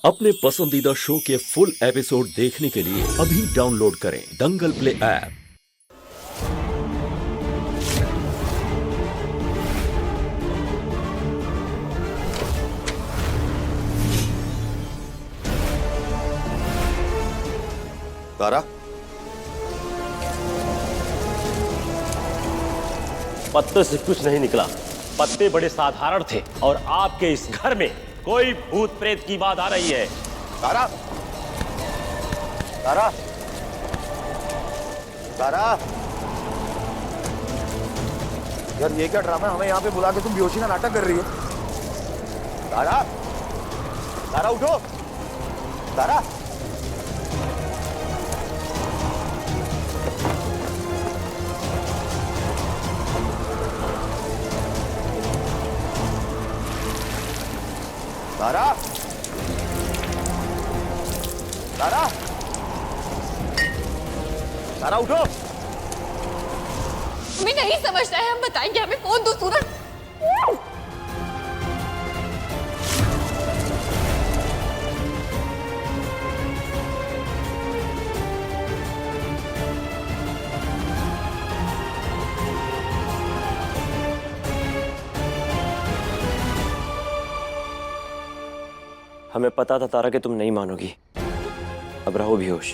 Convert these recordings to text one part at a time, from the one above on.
अपने पसंदीदा शो के फुल एपिसोड देखने के लिए अभी डाउनलोड करें दंगल प्ले ऐप। तारा, पत्ते से कुछ नहीं निकला। पत्ते बड़े साधारण थे और आपके इस घर में कोई भूत प्रेत की बात आ रही है। तारा, तारा, तारा, यार ये क्या ड्रामा है? हमें यहाँ पे बुला के तुम बेहोशी का नाटक कर रही हो। तारा, तारा उठो, तारा। तारा, तारा, तारा उठो। हमें नहीं समझना है, हम बताएंगे। हमें फोन दो सूरज। हमें पता था तारा कि तुम नहीं मानोगी। अब रहो बेहोश।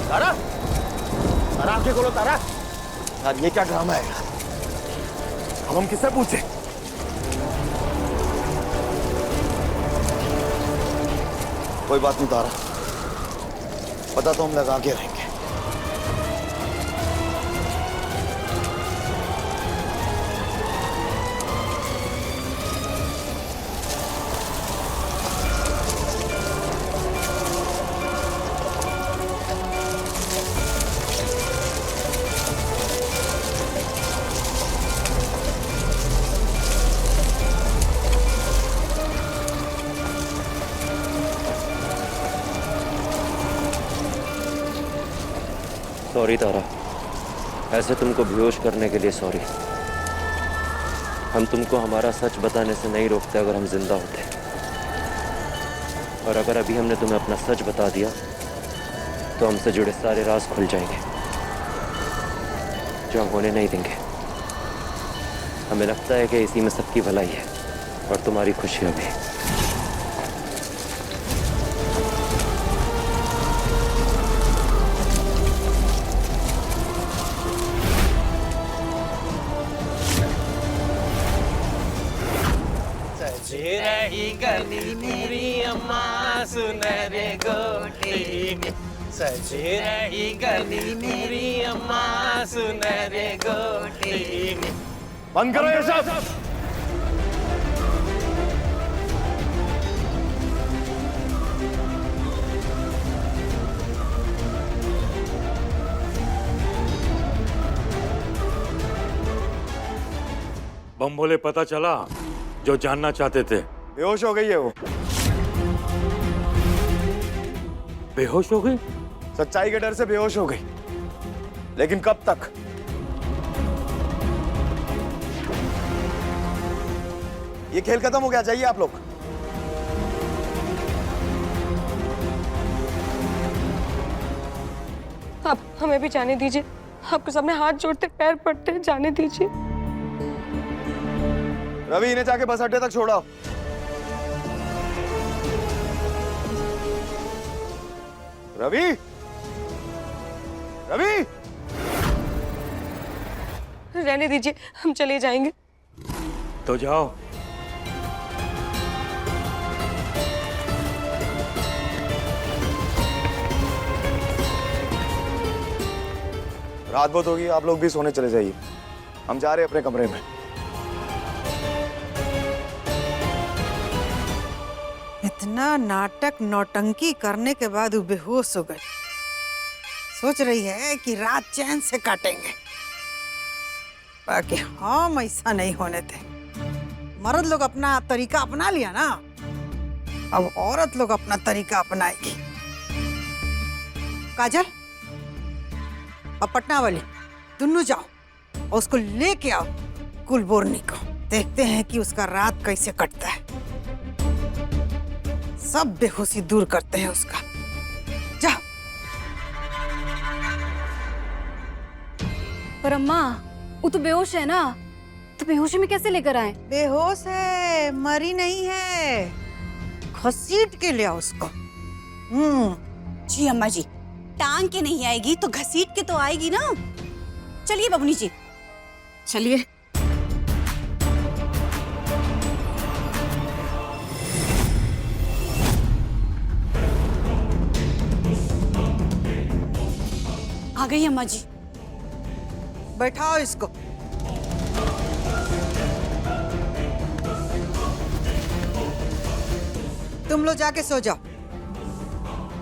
तारा, तारा आंखें खोलो। तारा, यार ये क्या ड्रामा है? अब हम किससे पूछे? कोई बात नहीं तारा, पता तो हम लगा के रहेंगे। सॉरी तारा, ऐसे तुमको बेहोश करने के लिए सॉरी। हम तुमको हमारा सच बताने से नहीं रोकते अगर हम जिंदा होते, और अगर अभी हमने तुम्हें अपना सच बता दिया तो हमसे जुड़े सारे राज खुल जाएंगे जो हम होने नहीं देंगे। हमें लगता है कि इसी में सबकी भलाई है और तुम्हारी खुशियां भी। रही गली मेरी अम्मा सुनहरे गोटी में, सजी रही गली मेरी अम्मा सुनहरे गोटी में। बंद करो ये सब। बम भोले, पता चला जो जानना चाहते थे। बेहोश हो गई है वो। बेहोश हो गई? सच्चाई के डर से बेहोश हो गई, लेकिन कब तक? ये खेल खत्म हो गया, चाहिए आप लोग। आप हमें भी जाने दीजिए। आपके सामने हाथ जोड़ते पैर पड़ते हैं, जाने दीजिए। रवि, इन्हें जाके बस अड्डे तक छोड़ाओ। रवि, रवि, रहने दीजिए, हम चले जाएंगे। तो जाओ। रात बहुत होगी, आप लोग भी सोने चले जाइए। हम जा रहे हैं अपने कमरे में। इतना नाटक नौटंकी करने के बाद वो बेहोश हो गई। सोच रही है कि रात चैन से काटेंगे, बाकी हम ऐसा नहीं होने थे। मर्द लोग अपना तरीका अपना लिया ना, अब औरत लोग अपना तरीका अपनाएगी। काजल और पटना वाली दोनों जाओ और उसको लेके आओ कुलबोर्नी को। देखते हैं कि उसका रात कैसे कटता है। सब बेहोशी दूर करते हैं उसका। जाओ। पर अम्मा वो तो बेहोश है ना, तो बेहोशी में कैसे लेकर आए? बेहोश है, मरी नहीं है। घसीट के ले आओ उसको। जी अम्मा जी, टांग के नहीं आएगी तो घसीट के तो आएगी ना। चलिए बबनी जी, चलिए। आ गई अम्मा जी। बैठाओ इसको। तुम लोग जाके सो जाओ।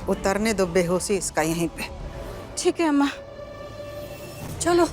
उतरने दो बेहोशी इसका यहीं पे। ठीक है अम्मा, चलो।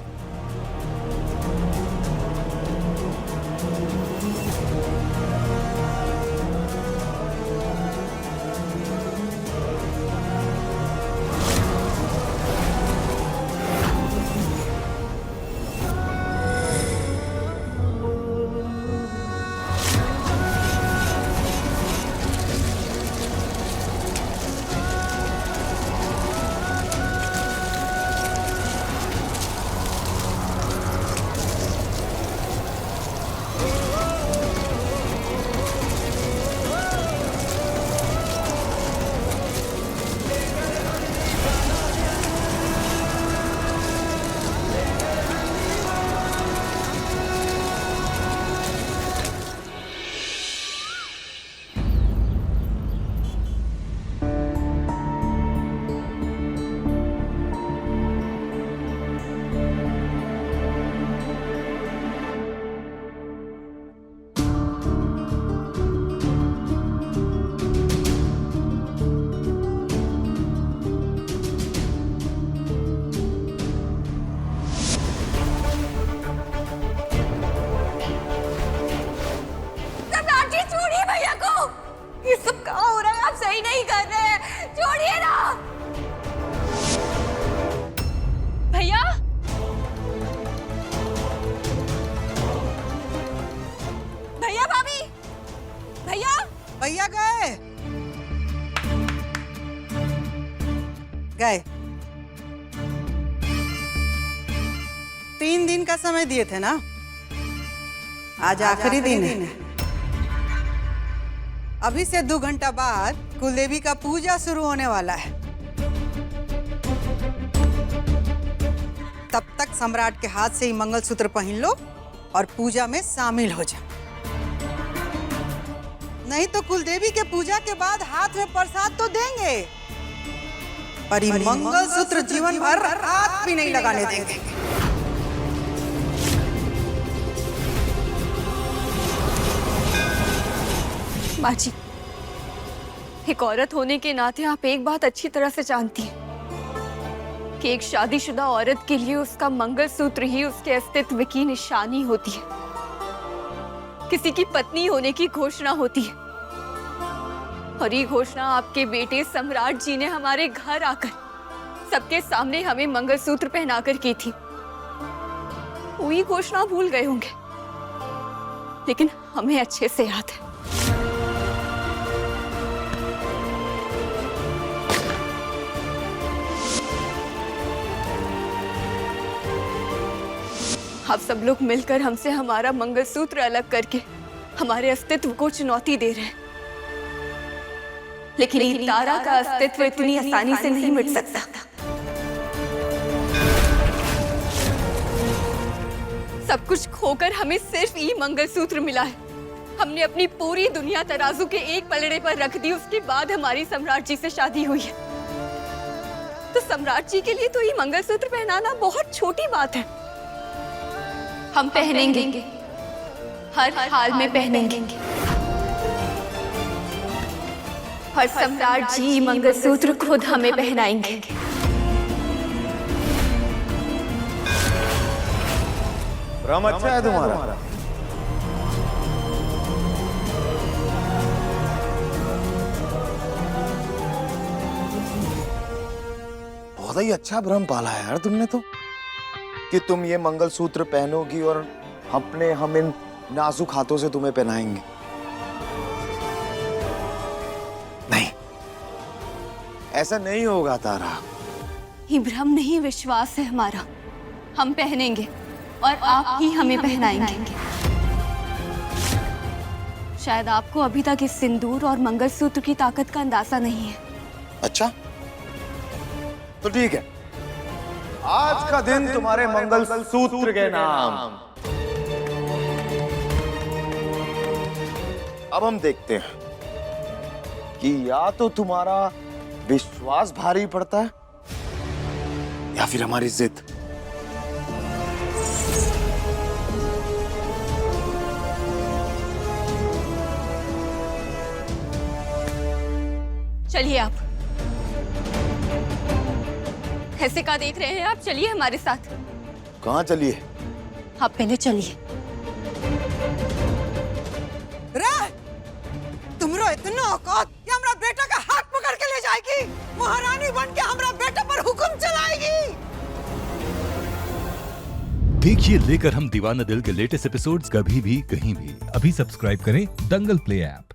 भैया गए गए 3 दिन का समय दिए थे ना, आज आखिरी दिन है। अभी से 2 घंटा बाद कुलदेवी का पूजा शुरू होने वाला है। तब तक सम्राट के हाथ से ही मंगलसूत्र पहन लो और पूजा में शामिल हो जाओ। नहीं तो कुलदेवी के पूजा के बाद हाथ में प्रसाद तो देंगे, पर ये मंगलसूत्र जीवन भर हाथ भी नहीं लगाने देंगे। माँ जी, एक औरत होने के नाते आप एक बात अच्छी तरह से जानती हैं कि एक शादीशुदा औरत के लिए उसका मंगलसूत्र ही उसके अस्तित्व की निशानी होती है, किसी की पत्नी होने की घोषणा होती है। और ये घोषणा आपके बेटे सम्राट जी ने हमारे घर आकर सबके सामने हमें मंगलसूत्र पहनाकर की थी। वो ये घोषणा भूल गए होंगे, लेकिन हमें अच्छे से याद है। आप सब लोग मिलकर हमसे हमारा मंगलसूत्र अलग करके हमारे अस्तित्व को चुनौती दे रहे हैं, लेकिन ये तारा का अस्तित्व इतनी आसानी से नहीं मिट सकता। सब कुछ खोकर हमें सिर्फ ये मंगलसूत्र मिला है। हमने अपनी पूरी दुनिया तराजू के एक पलड़े पर रख दी, उसके बाद हमारी सम्राट जी से शादी हुई है। तो सम्राट जी के लिए तो ये मंगलसूत्र पहनाना बहुत छोटी बात है। हम पहनेंगे, हर हाल में पहनेंगे, और सम्राट जी मंगलसूत्र खुद हमें पहनाएंगे। भ्रम अच्छा है तुम्हारा। बहुत ही अच्छा भ्रम पाला है यार तुमने तो, कि तुम ये मंगलसूत्र पहनोगी और हम इन नाजुक हाथों से तुम्हें पहनाएंगे। नहीं, ऐसा नहीं होगा तारा। ये भ्रम नहीं, विश्वास है हमारा। हम पहनेंगे और आप ही हमें पहनाएंगे। शायद आपको अभी तक इस सिंदूर और मंगलसूत्र की ताकत का अंदाजा नहीं है। अच्छा, तो ठीक है, आज का दिन तुम्हारे मंगलसूत्र के नाम। अब हम देखते हैं कि या तो तुम्हारा विश्वास भारी पड़ता है या फिर हमारी जिद। चलिए आप। ऐसे का देख रहे हैं आप? चलिए हमारे साथ। कहाँ चलिए? आप पहले चलिए। तुमरो इतना औकात कि हमरा बेटा का हाथ पकड़ के ले जाएगी, महारानी बन के हमरा बेटा पर हुक्म चलाएगी। देखिए लेकर हम दीवाना दिल के लेटेस्ट एपिसोड्स कभी भी कहीं भी। अभी सब्सक्राइब करें दंगल प्ले ऐप।